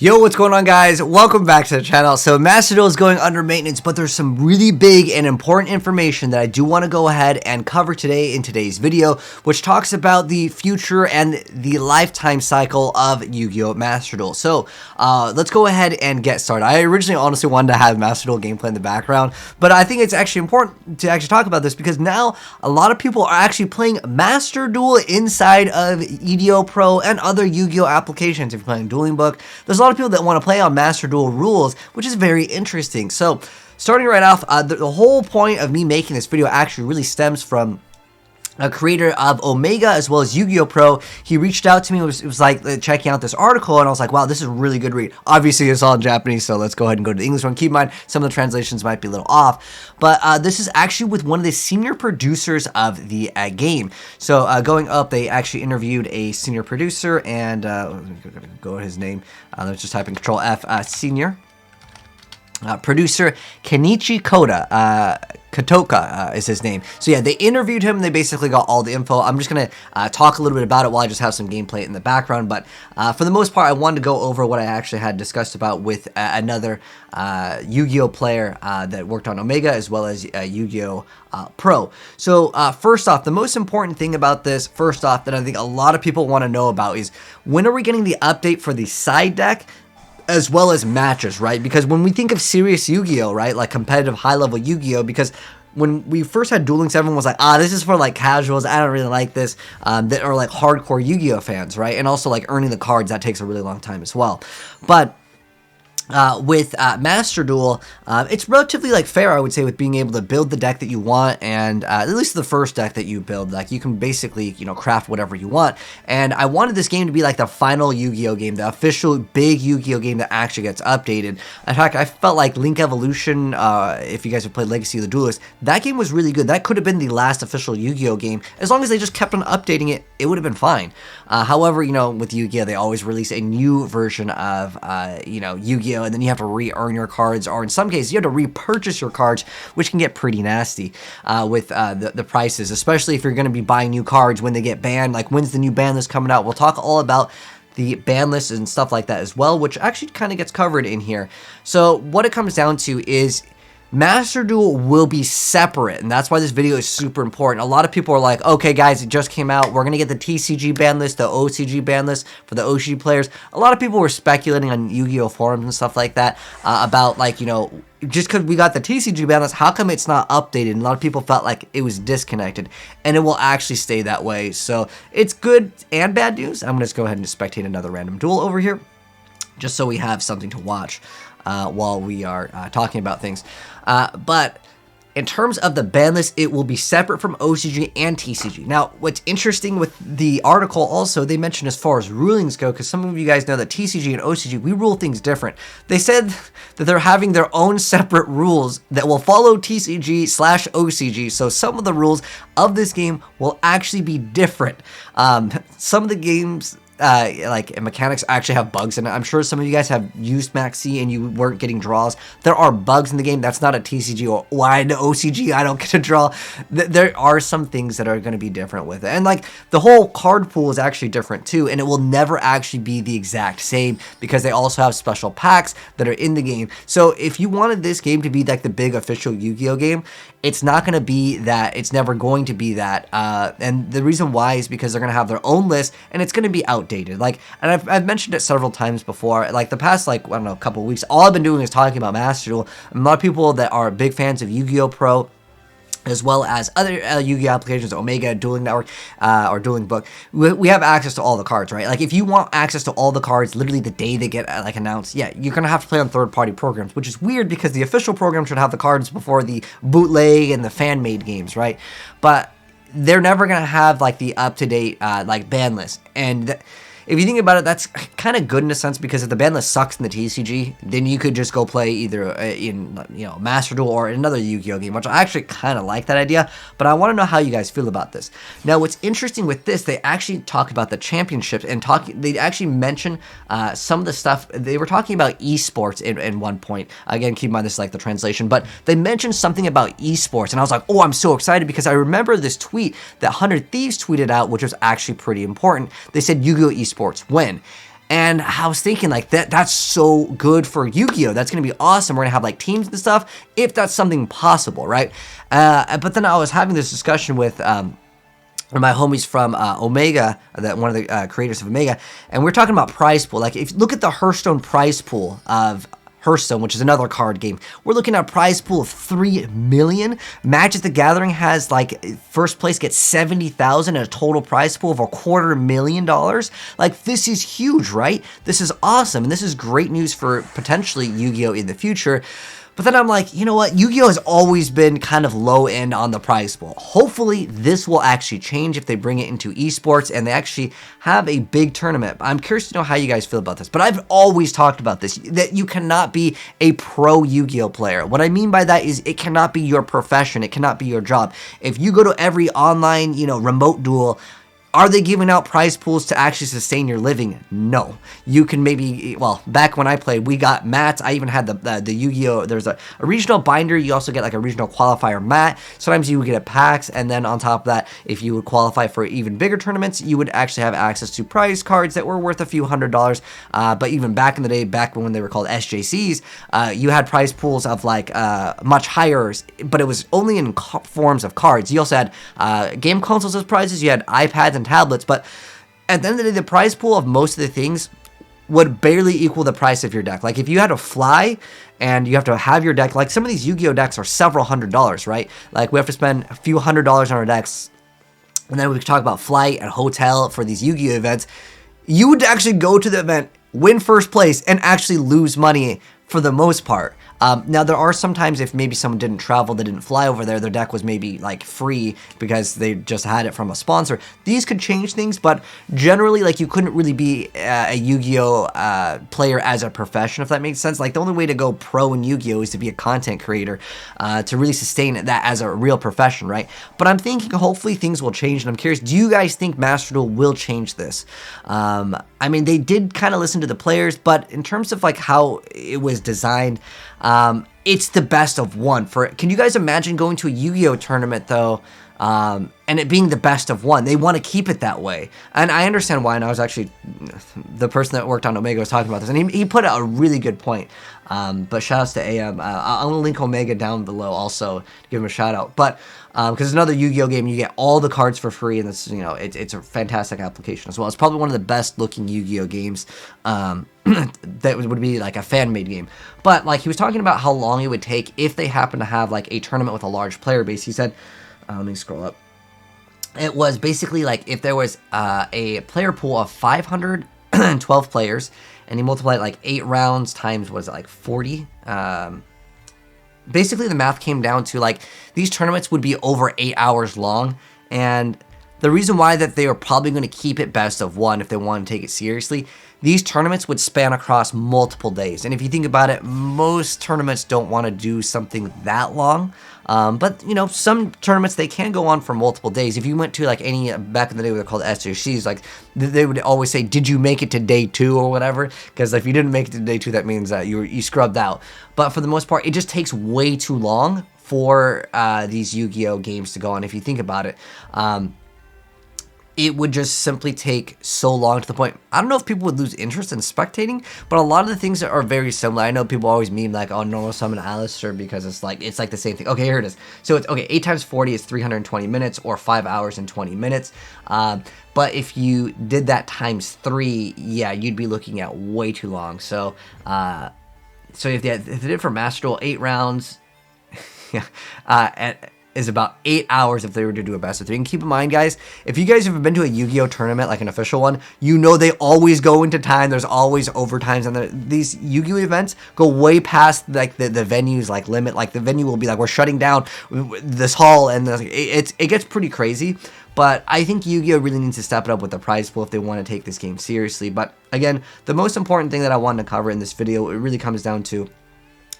Yo, what's going on, guys? Welcome back to the channel. So Master Duel is going under maintenance, but there's some really big and important information that I do want to go ahead and cover today in today's video, which talks about the future and the lifetime cycle of Yu-Gi-Oh! Master Duel. So let's go ahead and get started. I originally honestly wanted to have Master Duel gameplay in the background, but I think it's actually important to actually talk about this because now a lot of people are actually playing Master Duel inside of EDO Pro and other Yu-Gi-Oh! Applications. If you're playing Dueling Book, there's a lot of people that want to play on Master Duel rules, which is very interesting. So starting right off, the whole point of me making this video actually really stems from a creator of Omega as well as Yu-Gi-Oh! Pro. He reached out to me, it was like checking out this article, and I was like, wow, this is a really good read. Obviously it's all in Japanese, so let's go ahead and go to the English one. Keep in mind, some of the translations might be a little off, but this is actually with one of the senior producers of the game. So going up, they actually interviewed a senior producer, and go to his name, let's just type in Control F, senior producer Kenichi Kotoka is his name. So yeah, they interviewed him. They basically got all the info. I'm just going to talk a little bit about it while I just have some gameplay in the background. But for the most part, I wanted to go over what I actually had discussed about with another Yu-Gi-Oh! Player that worked on Omega as well as Yu-Gi-Oh! Pro. So first off, the most important thing about this, first off, that I think a lot of people want to know about is when are we getting the update for the side deck as well as matches, right? Because when we think of serious Yu-Gi-Oh!, right, like competitive high-level Yu-Gi-Oh!, because when we first had Dueling, everyone was like, this is for like casuals, I don't really like this, that are like hardcore Yu-Gi-Oh! Fans, right? And also like earning the cards, that takes a really long time as well. But with Master Duel, it's relatively like fair, I would say, with being able to build the deck that you want, and at least the first deck that you build, like you can basically, you know, craft whatever you want. And I wanted this game to be like the final Yu-Gi-Oh! Game, the official big Yu-Gi-Oh! Game that actually gets updated. In fact, I felt like Link Evolution, if you guys have played Legacy of the Duelist, that game was really good. That could have been the last official Yu-Gi-Oh! Game. As long as they just kept on updating it, it would have been fine. However, you know, with Yu-Gi-Oh! They always release a new version of, you know, Yu-Gi-Oh! And then you have to re-earn your cards, or in some cases you have to repurchase your cards, which can get pretty nasty with the prices, especially if you're going to be buying new cards when they get banned. Like, when's the new ban list coming out? We'll talk all about the ban lists and stuff like that as well, which actually kind of gets covered in here. So what it comes down to is Master Duel will be separate, and that's why this video is super important. A lot of people are like, okay guys, it just came out, we're going to get the TCG ban list, the OCG ban list for the OCG players. A lot of people were speculating on Yu-Gi-Oh! Forums and stuff like that about, like, you know, just because we got the TCG ban list, how come it's not updated? And a lot of people felt like it was disconnected, and it will actually stay that way. So it's good and bad news. I'm going to just go ahead and spectate another random duel over here, just so we have something to watch while we are talking about things. But in terms of the ban list, it will be separate from OCG and TCG. Now, what's interesting with the article also, they mentioned as far as rulings go, because some of you guys know that TCG and OCG, we rule things different. They said that they're having their own separate rules that will follow TCG/OCG, so some of the rules of this game will actually be different. Some of the games, like mechanics, actually have bugs in it. I'm sure some of you guys have used Maxi and you weren't getting draws. There are bugs in the game. That's not a TCG or why the OCG I don't get a draw. There are some things that are going to be different with it. And like the whole card pool is actually different too, and it will never actually be the exact same because they also have special packs that are in the game. So if you wanted this game to be like the big official Yu-Gi-Oh! Game, it's not going to be that. It's never going to be that. And the reason why is because they're going to have their own list, and it's going to be outdated. Like, and I've mentioned it several times before. Like the past, like, I don't know, a couple of weeks, all I've been doing is talking about Master Duel. A lot of people that are big fans of Yu-Gi-Oh! Pro, as well as other Yu-Gi-Oh! Applications, Omega, Dueling Network, or Dueling Book, we have access to all the cards, right? Like, if you want access to all the cards literally the day they get, like, announced, yeah, you're gonna have to play on third-party programs, which is weird because the official program should have the cards before the bootleg and the fan-made games, right? But they're never gonna have, like, the up-to-date, like, ban list, and if you think about it, that's kind of good in a sense, because if the ban list sucks in the TCG, then you could just go play either in, you know, Master Duel or another Yu-Gi-Oh! Game, which I actually kind of like that idea, but I want to know how you guys feel about this. Now, what's interesting with this, they actually talk about the championships, and they actually mention some of the stuff. They were talking about esports in one point. Again, keep in mind this is like the translation, but they mentioned something about esports, and I was like, oh, I'm so excited, because I remember this tweet that 100 Thieves tweeted out, which was actually pretty important. They said Yu-Gi-Oh! Esports, when? And I was thinking like that's so good for YuGiOh. That's going to be awesome. We're going to have like teams and stuff if that's something possible, right? But then I was having this discussion with one of my homies from Omega, one of the creators of Omega, and we're talking about prize pool. Like, if you look at the Hearthstone prize pool of Hearthstone, which is another card game, we're looking at a prize pool of 3 million. Magic the Gathering has, like, first place gets 70,000 and a total prize pool of $250,000. Like, this is huge, right? This is awesome, and this is great news for potentially YuGiOh in the future. But then I'm like, you know what? YuGiOh has always been kind of low end on the prize pool. Hopefully, this will actually change if they bring it into esports and they actually have a big tournament. I'm curious to know how you guys feel about this. But I've always talked about this, that you cannot be a pro YuGiOh player. What I mean by that is it cannot be your profession. It cannot be your job. If you go to every online, remote duel, are they giving out prize pools to actually sustain your living? No. You can maybe, well, back when I played, we got mats. I even had the YuGiOh, there's a regional binder. You also get like a regional qualifier mat. Sometimes you would get a packs, and then on top of that, if you would qualify for even bigger tournaments, you would actually have access to prize cards that were worth a few $100s. But even back in the day, back when they were called SJCs, you had prize pools of like much higher, but it was only in forms of cards. You also had game consoles as prizes. You had iPads and tablets, but at the end of the day, the prize pool of most of the things would barely equal the price of your deck. Like, if you had to fly and you have to have your deck, like some of these YuGiOh decks are several $100s, right? Like, we have to spend a few $100s on our decks, and then we could talk about flight and hotel for these YuGiOh events. You would actually go to the event, win first place, and actually lose money for the most part. Now, there are sometimes if maybe someone didn't travel, they didn't fly over there, their deck was maybe like free because they just had it from a sponsor. These could change things, but generally, like, you couldn't really be a YuGiOh player as a profession, if that makes sense. Like, the only way to go pro in YuGiOh is to be a content creator to really sustain that as a real profession, right? But I'm thinking hopefully things will change, and I'm curious, do you guys think Master Duel will change this? I mean, they did kind of listen to the players, but in terms of like how it was designed, it's the best of one. Can you guys imagine going to a YuGiOh tournament though, and it being the best of one? They want to keep it that way, and I understand why. And I was actually, the person that worked on Omega was talking about this, and he put out a really good point. But shout outs to AM. I'm gonna link Omega down below also to give him a shout out. But because it's another YuGiOh game, you get all the cards for free, and it's it's a fantastic application as well. It's probably one of the best looking YuGiOh games. That would be like a fan-made game. But like, he was talking about how long it would take if they happen to have like a tournament with a large player base. He said, let me scroll up. It was basically like if there was a player pool of 512 players, and you multiply it like 8 rounds times, was it like 40? Basically, the math came down to like these tournaments would be over 8 hours long, and the reason why that they are probably going to keep it best of one if they want to take it seriously, these tournaments would span across multiple days. And if you think about it, most tournaments don't want to do something that long. But, some tournaments, they can go on for multiple days. If you went to, like, any, back in the day, they're called SJCs, like, they would always say, did you make it to day 2 or whatever? Because if you didn't make it to day 2, that means that you scrubbed out. But for the most part, it just takes way too long for these YuGiOh games to go on, if you think about it. It would just simply take so long to the point, I don't know if people would lose interest in spectating, but a lot of the things are very similar. I know people always meme like, oh, normal summon Alistair, because it's like the same thing. Okay, here it is. So it's, okay, 8 times 40 is 320 minutes, or 5 hours and 20 minutes. But if you did that times 3, yeah, you'd be looking at way too long. So, if they did it for Master Duel, 8 rounds, is about 8 hours if they were to do a best of 3. And keep in mind, guys, if you guys have been to a YuGiOh tournament, like an official one, they always go into time. There's always overtimes, and these YuGiOh events go way past like the venue's like limit. Like, the venue will be like, we're shutting down this hall, and it gets pretty crazy. But I think YuGiOh really needs to step it up with the prize pool if they want to take this game seriously. But again, the most important thing that I wanted to cover in this video, it really comes down to,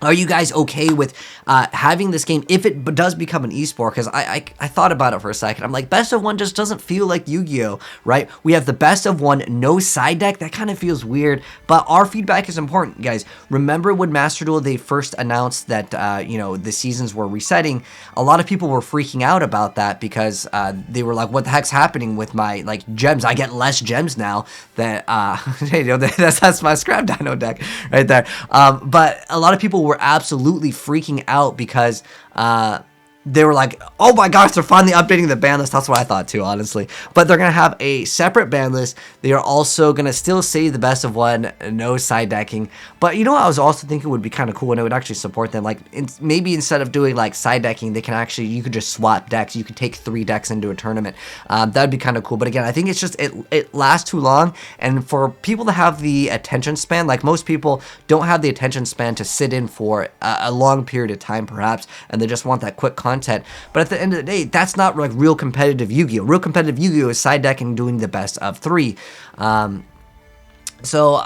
Are you guys okay with having this game if it does become an esport? Because I thought about it for a second. I'm like, best of one just doesn't feel like Yu-Gi-Oh, right? We have the best of one, no side deck. That kind of feels weird, but our feedback is important, guys. Remember when Master Duel, they first announced that, you know, the seasons were resetting? A lot of people were freaking out about that because they were like, what the heck's happening with my, like, gems? I get less gems now that, you know, that's my scrap dino deck right there. But a lot of people were absolutely freaking out because they were like, oh my gosh, they're finally updating the ban list. That's what I thought too, honestly. But they're going to have a separate ban list. They are also going to still say the best of one, no side decking. But you know what I was also thinking would be kind of cool, and it would actually support them. Like, maybe instead of doing like side decking, they can actually, you could just swap decks. You could take 3 decks into a tournament. That'd be kind of cool. But again, I think it's just, it lasts too long. And for people to have the attention span, like most people don't have the attention span to sit in for a long period of time, perhaps, and they just want that quick content. But at the end of the day, that's not like real competitive Yu-Gi-Oh! Real competitive Yu-Gi-Oh! Is side decking, doing the best of 3. So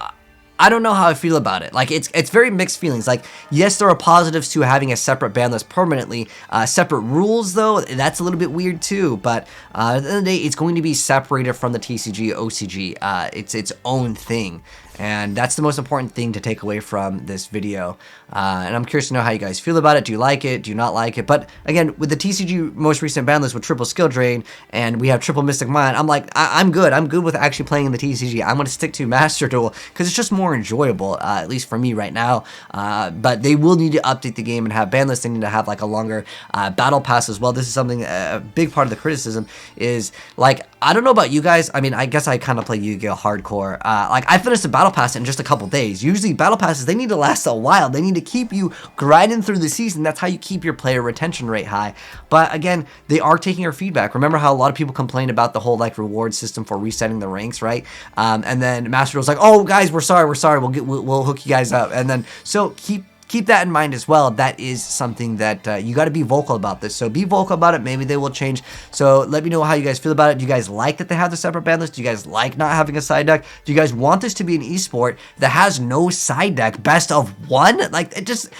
I don't know how I feel about it. Like, it's very mixed feelings. Like, yes, there are positives to having a separate ban list permanently. Separate rules, though, that's a little bit weird too. But at the end of the day, it's going to be separated from the TCG, OCG. It's its own thing. And that's the most important thing to take away from this video. And I'm curious to know how you guys feel about it. Do you like it? Do you not like it? But again, with the TCG most recent ban list with triple skill drain, and we have triple mystic mind, I'm like, I'm good. I'm good with actually playing in the TCG. I'm going to stick to Master Duel because it's just more enjoyable, at least for me right now. But they will need to update the game and have ban lists. They need to have like a longer battle pass as well. This is something, a big part of the criticism is, like, I don't know about you guys. I mean, I guess I kind of play Yu-Gi-Oh! Hardcore. Like, I finished the battle pass in just a couple days. Usually battle passes, they need to last a while. They need to keep you grinding through the season. That's how you keep your player retention rate high. But again, they are taking our feedback. Remember how a lot of people complained about the whole like reward system for resetting the ranks, right? And then Master Duel's like, oh guys, we're sorry, we'll hook you guys up. And then so keep that in mind as well. That is something that you got to be vocal about this. So be vocal about it. Maybe they will change. So let me know how you guys feel about it. Do you guys like that they have the separate ban list? Do you guys like not having a side deck? Do you guys want this to be an esport that has no side deck, best of one? Like, it just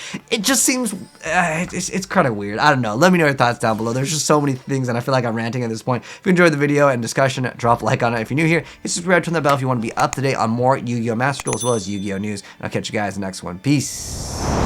seems it's kind of weird. I don't know. Let me know your thoughts down below. There's just so many things, and I feel like I'm ranting at this point. If you enjoyed the video and discussion, drop a like on it. If you're new here, hit subscribe, turn the bell if you want to be up to date on more Yu-Gi-Oh! Master Duel as well as Yu-Gi-Oh! news. And I'll catch you guys in the next one. Peace.